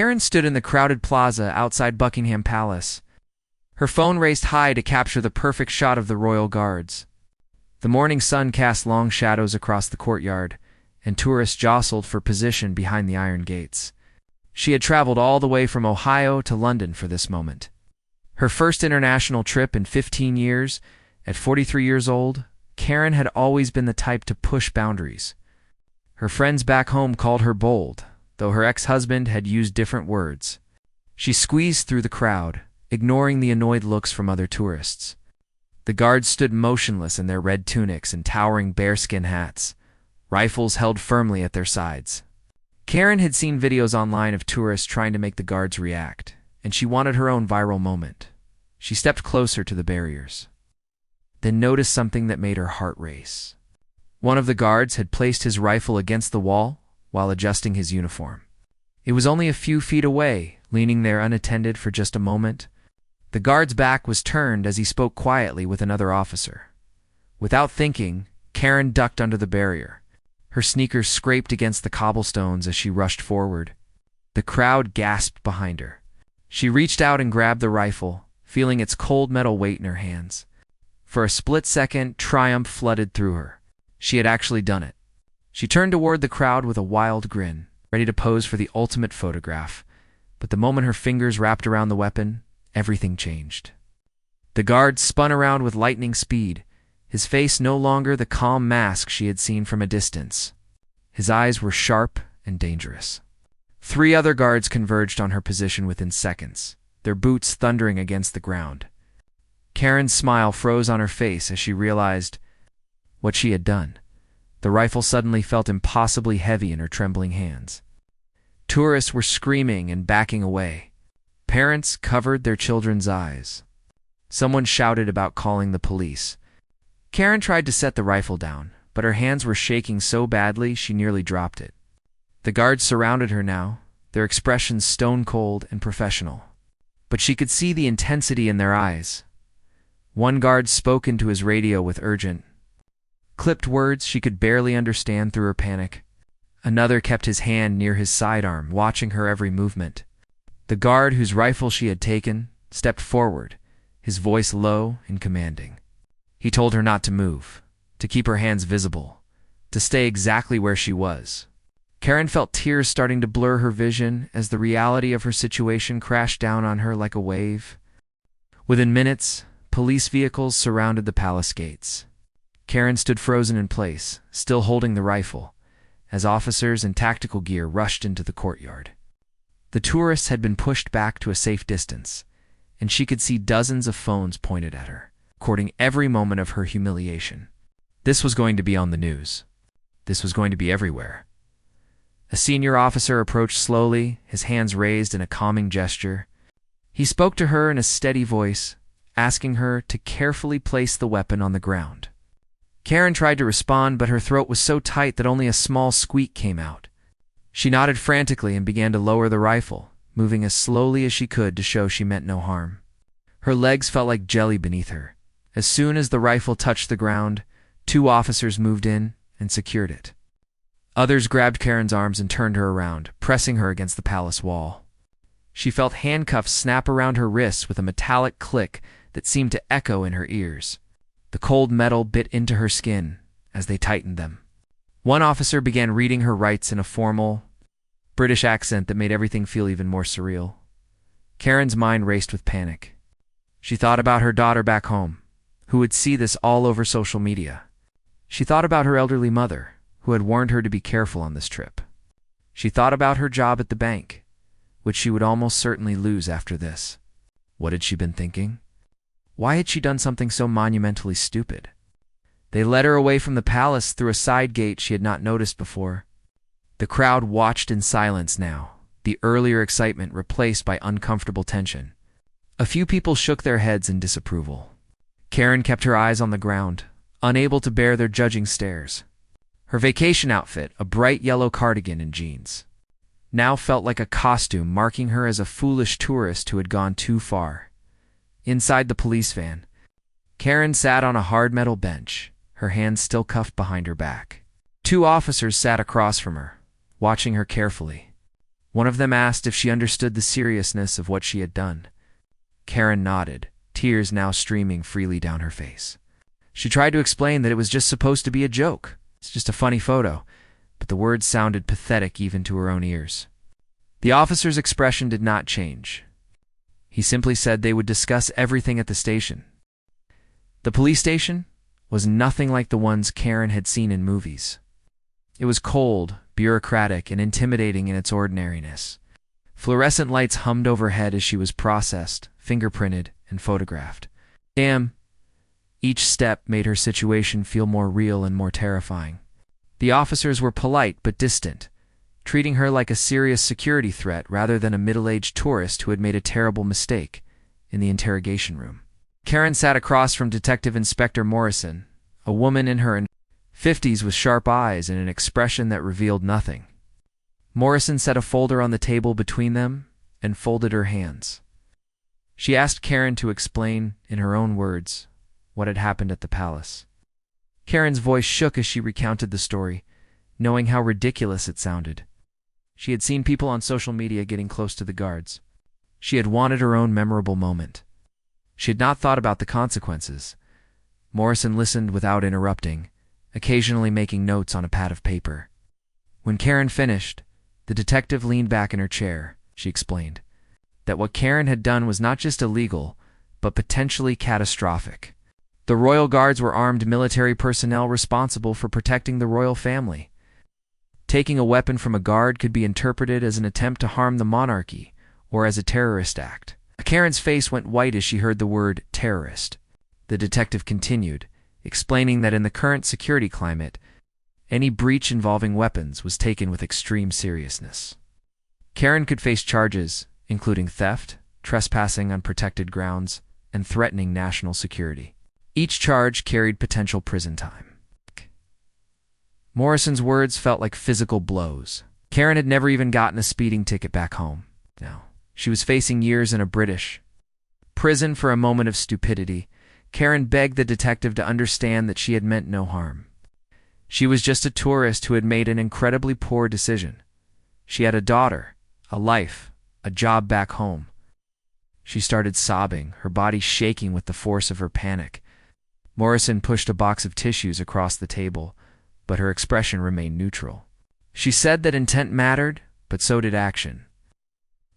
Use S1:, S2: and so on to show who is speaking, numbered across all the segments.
S1: Karen stood in the crowded plaza outside Buckingham Palace. Her phone raised high to capture the perfect shot of the royal guards. The morning sun cast long shadows across the courtyard, and tourists jostled for position behind the iron gates. She had traveled all the way from Ohio to London for this moment. Her first international trip in 15 years, at 43 years old, Karen had always been the type to push boundaries. Her friends back home called her bold, though her ex-husband had used different words. She squeezed through the crowd, ignoring the annoyed looks from other tourists. The guards stood motionless in their red tunics and towering bearskin hats, rifles held firmly at their sides. Karen had seen videos online of tourists trying to make the guards react, and she wanted her own viral moment. She stepped closer to the barriers, then noticed something that made her heart race. One of the guards had placed his rifle against the wall while adjusting his uniform. It was only a few feet away, leaning there unattended for just a moment. The guard's back was turned as he spoke quietly with another officer. Without thinking, Karen ducked under the barrier. Her sneakers scraped against the cobblestones as she rushed forward. The crowd gasped behind her. She reached out and grabbed the rifle, feeling its cold metal weight in her hands. For a split second, triumph flooded through her. She had actually done it. She turned toward the crowd with a wild grin, ready to pose for the ultimate photograph. But the moment her fingers wrapped around the weapon, everything changed. The guard spun around with lightning speed, his face no longer the calm mask she had seen from a distance. His eyes were sharp and dangerous. 3 other guards converged on her position within seconds, their boots thundering against the ground. Karen's smile froze on her face as she realized what she had done. The rifle suddenly felt impossibly heavy in her trembling hands. Tourists were screaming and backing away. Parents covered their children's eyes. Someone shouted about calling the police. Karen tried to set the rifle down, but her hands were shaking so badly she nearly dropped it. The guards surrounded her now, their expressions stone-cold and professional. But she could see the intensity in their eyes. One guard spoke into his radio with urgent, clipped words she could barely understand through her panic. Another kept his hand near his sidearm, watching her every movement. The guard whose rifle she had taken stepped forward, his voice low and commanding. He told her not to move, to keep her hands visible, to stay exactly where she was. Karen felt tears starting to blur her vision as the reality of her situation crashed down on her like a wave. Within minutes, police vehicles surrounded the palace gates. Karen stood frozen in place, still holding the rifle, as officers in tactical gear rushed into the courtyard. The tourists had been pushed back to a safe distance, and she could see dozens of phones pointed at her, recording every moment of her humiliation. This was going to be on the news. This was going to be everywhere. A senior officer approached slowly, his hands raised in a calming gesture. He spoke to her in a steady voice, asking her to carefully place the weapon on the ground. Karen tried to respond, but her throat was so tight that only a small squeak came out. She nodded frantically and began to lower the rifle, moving as slowly as she could to show she meant no harm. Her legs felt like jelly beneath her. As soon as the rifle touched the ground, 2 officers moved in and secured it. Others grabbed Karen's arms and turned her around, pressing her against the palace wall. She felt handcuffs snap around her wrists with a metallic click that seemed to echo in her ears. The cold metal bit into her skin as they tightened them. One officer began reading her rights in a formal, British accent that made everything feel even more surreal. Karen's mind raced with panic. She thought about her daughter back home, who would see this all over social media. She thought about her elderly mother, who had warned her to be careful on this trip. She thought about her job at the bank, which she would almost certainly lose after this. What had she been thinking? Why had she done something so monumentally stupid? They led her away from the palace through a side gate she had not noticed before. The crowd watched in silence now, the earlier excitement replaced by uncomfortable tension. A few people shook their heads in disapproval. Karen kept her eyes on the ground, unable to bear their judging stares. Her vacation outfit, a bright yellow cardigan and jeans, now felt like a costume marking her as a foolish tourist who had gone too far. Inside the police van, Karen sat on a hard metal bench, her hands still cuffed behind her back. 2 officers sat across from her, watching her carefully. One of them asked if she understood the seriousness of what she had done. Karen nodded, tears now streaming freely down her face. She tried to explain that it was just supposed to be a joke. It's just a funny photo, but the words sounded pathetic even to her own ears. The officer's expression did not change. He simply said they would discuss everything at the station. The police station was nothing like the ones Karen had seen in movies. It was cold, bureaucratic, and intimidating in its ordinariness. Fluorescent lights hummed overhead as she was processed, fingerprinted, and photographed. Damn! Each step made her situation feel more real and more terrifying. The officers were polite but distant, treating her like a serious security threat rather than a middle-aged tourist who had made a terrible mistake in the interrogation room. Karen sat across from Detective Inspector Morrison, a woman in her 50s with sharp eyes and an expression that revealed nothing. Morrison set a folder on the table between them and folded her hands. She asked Karen to explain, in her own words, what had happened at the palace. Karen's voice shook as she recounted the story, knowing how ridiculous it sounded. She had seen people on social media getting close to the guards. She had wanted her own memorable moment. She had not thought about the consequences. Morrison listened without interrupting, occasionally making notes on a pad of paper. When Karen finished, the detective leaned back in her chair. She explained that what Karen had done was not just illegal, but potentially catastrophic. The royal guards were armed military personnel responsible for protecting the royal family. Taking a weapon from a guard could be interpreted as an attempt to harm the monarchy or as a terrorist act. Karen's face went white as she heard the word terrorist. The detective continued, explaining that in the current security climate, any breach involving weapons was taken with extreme seriousness. Karen could face charges, including theft, trespassing on protected grounds, and threatening national security. Each charge carried potential prison time. Morrison's words felt like physical blows. Karen had never even gotten a speeding ticket back home. No, she was facing years in a British prison for a moment of stupidity. Karen begged the detective to understand that she had meant no harm. She was just a tourist who had made an incredibly poor decision. She had a daughter, a life, a job back home. She started sobbing, her body shaking with the force of her panic. Morrison pushed a box of tissues across the table, but her expression remained neutral. She said that intent mattered, but so did action.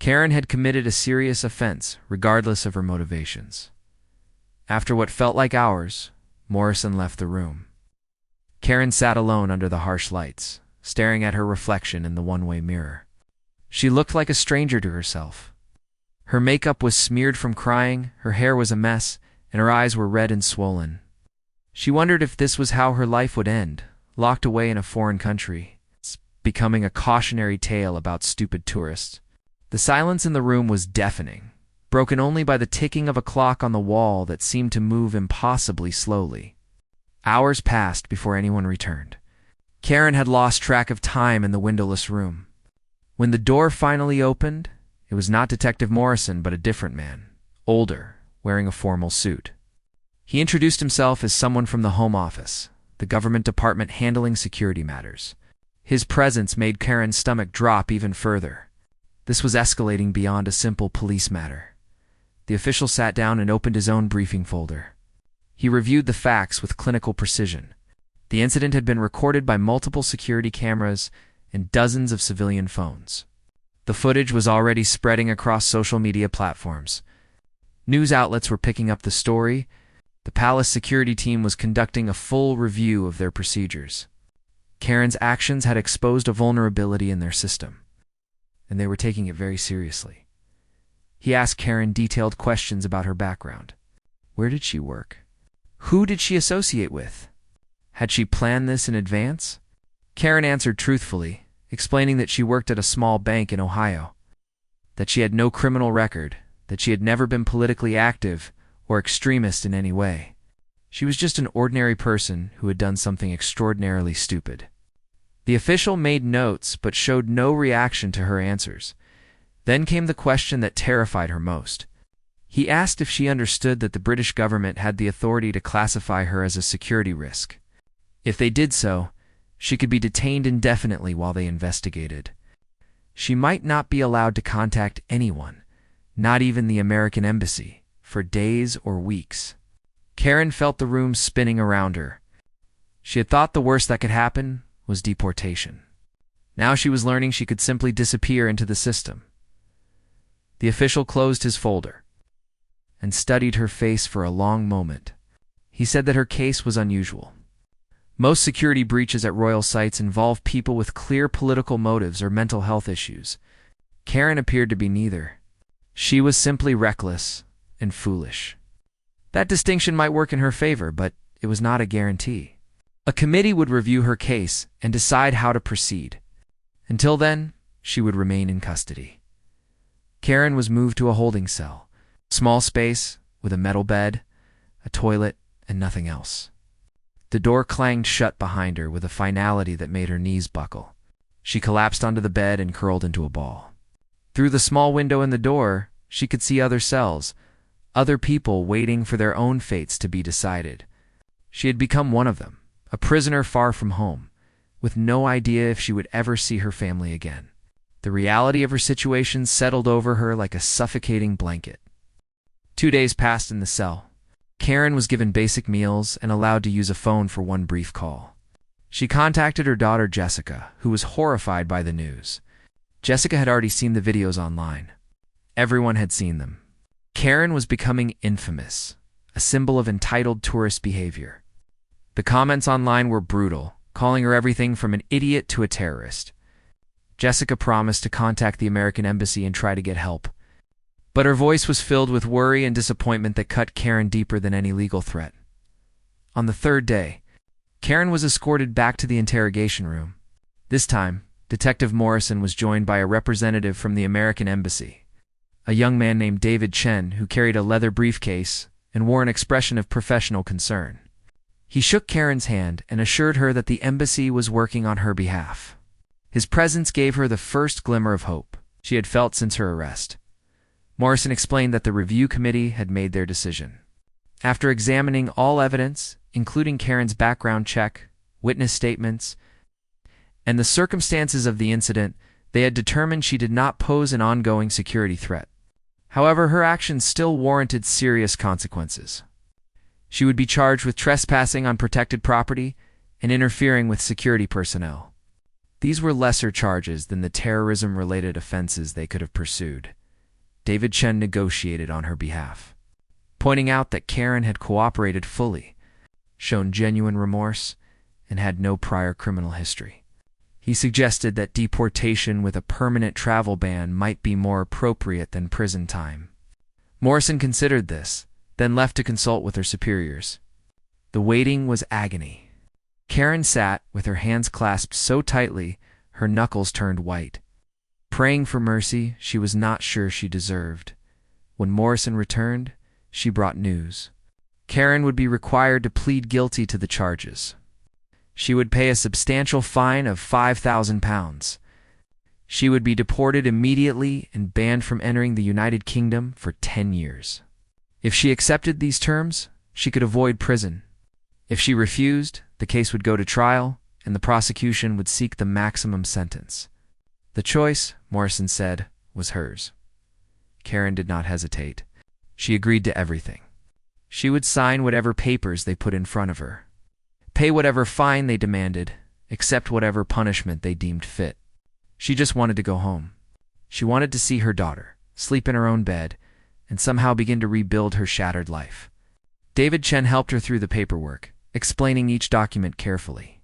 S1: Karen had committed a serious offense, regardless of her motivations. After what felt like hours, Morrison left the room. Karen sat alone under the harsh lights, staring at her reflection in the one-way mirror. She looked like a stranger to herself. Her makeup was smeared from crying, her hair was a mess, and her eyes were red and swollen. She wondered if this was how her life would end, locked away in a foreign country, becoming a cautionary tale about stupid tourists. The silence in the room was deafening, broken only by the ticking of a clock on the wall that seemed to move impossibly slowly. Hours passed before anyone returned. Karen had lost track of time in the windowless room. When the door finally opened, it was not Detective Morrison but a different man, older, wearing a formal suit. He introduced himself as someone from the Home Office, the government department handling security matters. His presence made Karen's stomach drop even further. This was escalating beyond a simple police matter. The official sat down and opened his own briefing folder. He reviewed the facts with clinical precision. The incident had been recorded by multiple security cameras and dozens of civilian phones. The footage was already spreading across social media platforms. News outlets were picking up the story. The palace security team was conducting a full review of their procedures. Karen's actions had exposed a vulnerability in their system, and they were taking it very seriously. He asked Karen detailed questions about her background. Where did she work? Who did she associate with? Had she planned this in advance? Karen answered truthfully, explaining that she worked at a small bank in Ohio, that she had no criminal record, that she had never been politically active or extremist in any way. She was just an ordinary person who had done something extraordinarily stupid. The official made notes but showed no reaction to her answers. Then came the question that terrified her most. He asked if she understood that the British government had the authority to classify her as a security risk. If they did so, she could be detained indefinitely while they investigated. She might not be allowed to contact anyone, not even the American embassy, for days or weeks. Karen felt the room spinning around her. She had thought the worst that could happen was deportation. Now she was learning she could simply disappear into the system. The official closed his folder and studied her face for a long moment. He said that her case was unusual. Most security breaches at royal sites involve people with clear political motives or mental health issues. Karen appeared to be neither. She was simply reckless and foolish. That distinction might work in her favor, but it was not a guarantee. A committee would review her case and decide how to proceed. Until then, she would remain in custody. Karen was moved to a holding cell, small space with a metal bed, a toilet, and nothing else. The door clanged shut behind her with a finality that made her knees buckle. She collapsed onto the bed and curled into a ball. Through the small window in the door, she could see other cells, other people waiting for their own fates to be decided. She had become one of them, a prisoner far from home, with no idea if she would ever see her family again. The reality of her situation settled over her like a suffocating blanket. 2 days passed in the cell. Karen was given basic meals and allowed to use a phone for one brief call. She contacted her daughter Jessica, who was horrified by the news. Jessica had already seen the videos online. Everyone had seen them. Karen was becoming infamous, a symbol of entitled tourist behavior. The comments online were brutal, calling her everything from an idiot to a terrorist. Jessica promised to contact the American embassy and try to get help. But her voice was filled with worry and disappointment that cut Karen deeper than any legal threat. On the third day, Karen was escorted back to the interrogation room. This time, Detective Morrison was joined by a representative from the American embassy, a young man named David Chen who carried a leather briefcase and wore an expression of professional concern. He shook Karen's hand and assured her that the embassy was working on her behalf. His presence gave her the first glimmer of hope she had felt since her arrest. Morrison explained that the review committee had made their decision. After examining all evidence, including Karen's background check, witness statements, and the circumstances of the incident, they had determined she did not pose an ongoing security threat. However, her actions still warranted serious consequences. She would be charged with trespassing on protected property and interfering with security personnel. These were lesser charges than the terrorism-related offenses they could have pursued. David Chen negotiated on her behalf, pointing out that Karen had cooperated fully, shown genuine remorse, and had no prior criminal history. He suggested that deportation with a permanent travel ban might be more appropriate than prison time. Morrison considered this, then left to consult with her superiors. The waiting was agony. Karen sat with her hands clasped so tightly her knuckles turned white. Praying for mercy she was not sure she deserved. When Morrison returned, she brought news. Karen would be required to plead guilty to the charges. She would pay a substantial fine of £5,000. She would be deported immediately and banned from entering the United Kingdom for 10 years. If she accepted these terms, she could avoid prison. If she refused, the case would go to trial, and the prosecution would seek the maximum sentence. The choice, Morrison said, was hers. Karen did not hesitate. She agreed to everything. She would sign whatever papers they put in front of her, pay whatever fine they demanded, accept whatever punishment they deemed fit. She just wanted to go home. She wanted to see her daughter, sleep in her own bed, and somehow begin to rebuild her shattered life. David Chen helped her through the paperwork, explaining each document carefully.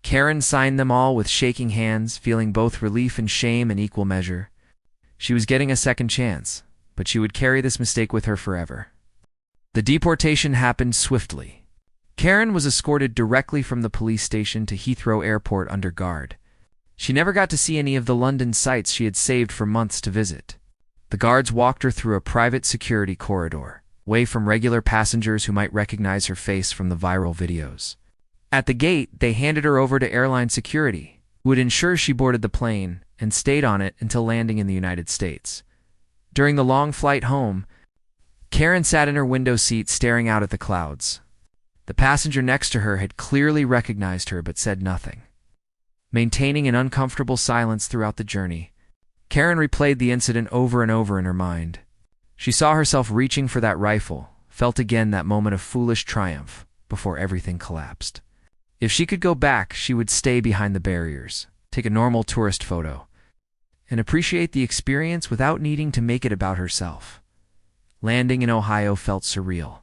S1: Karen signed them all with shaking hands, feeling both relief and shame in equal measure. She was getting a second chance, but she would carry this mistake with her forever. The deportation happened swiftly. Karen was escorted directly from the police station to Heathrow Airport under guard. She never got to see any of the London sights she had saved for months to visit. The guards walked her through a private security corridor, away from regular passengers who might recognize her face from the viral videos. At the gate, they handed her over to airline security, who would ensure she boarded the plane and stayed on it until landing in the United States. During the long flight home, Karen sat in her window seat staring out at the clouds. The passenger next to her had clearly recognized her but said nothing. Maintaining an uncomfortable silence throughout the journey, Karen replayed the incident over and over in her mind. She saw herself reaching for that rifle, felt again that moment of foolish triumph before everything collapsed. If she could go back, she would stay behind the barriers, take a normal tourist photo, and appreciate the experience without needing to make it about herself. Landing in Ohio felt surreal.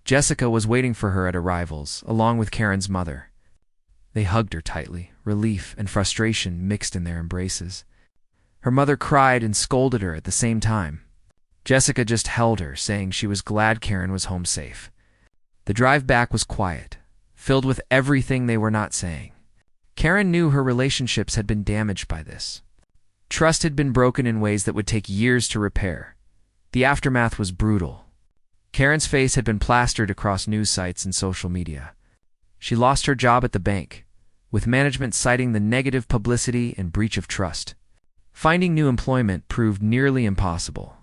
S1: Jessica was waiting for her at arrivals, along with Karen's mother. They hugged her tightly, relief and frustration mixed in their embraces. Her mother cried and scolded her at the same time. Jessica just held her, saying she was glad Karen was home safe. The drive back was quiet, filled with everything they were not saying. Karen knew her relationships had been damaged by this. Trust had been broken in ways that would take years to repair. The aftermath was brutal. Karen's face had been plastered across news sites and social media. She lost her job at the bank, with management citing the negative publicity and breach of trust. Finding new employment proved nearly impossible.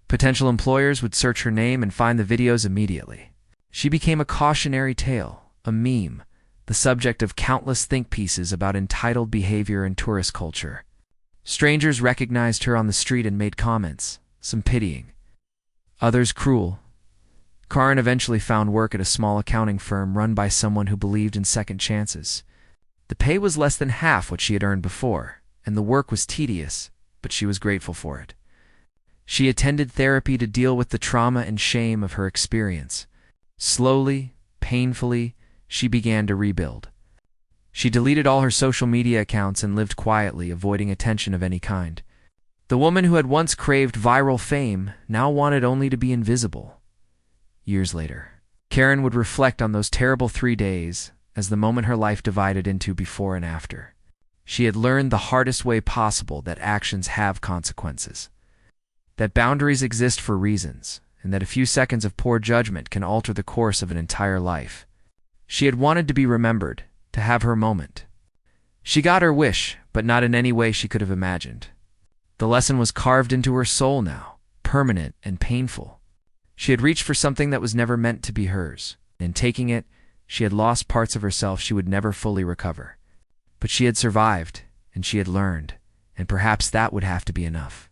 S1: Potential employers would search her name and find the videos immediately. She became a cautionary tale, a meme, the subject of countless think pieces about entitled behavior in tourist culture. Strangers recognized her on the street and made comments, some pitying, others cruel. Karen eventually found work at a small accounting firm run by someone who believed in second chances. The pay was less than half what she had earned before, and the work was tedious, but she was grateful for it. She attended therapy to deal with the trauma and shame of her experience. Slowly, painfully, she began to rebuild. She deleted all her social media accounts and lived quietly, avoiding attention of any kind. The woman who had once craved viral fame now wanted only to be invisible. Years later, Karen would reflect on those terrible 3 days as the moment her life divided into before and after. She had learned the hardest way possible that actions have consequences, that boundaries exist for reasons, and that a few seconds of poor judgment can alter the course of an entire life. She had wanted to be remembered, to have her moment. She got her wish, but not in any way she could have imagined. The lesson was carved into her soul now, permanent and painful. She had reached for something that was never meant to be hers. In taking it, she had lost parts of herself she would never fully recover. But she had survived, and she had learned, and perhaps that would have to be enough.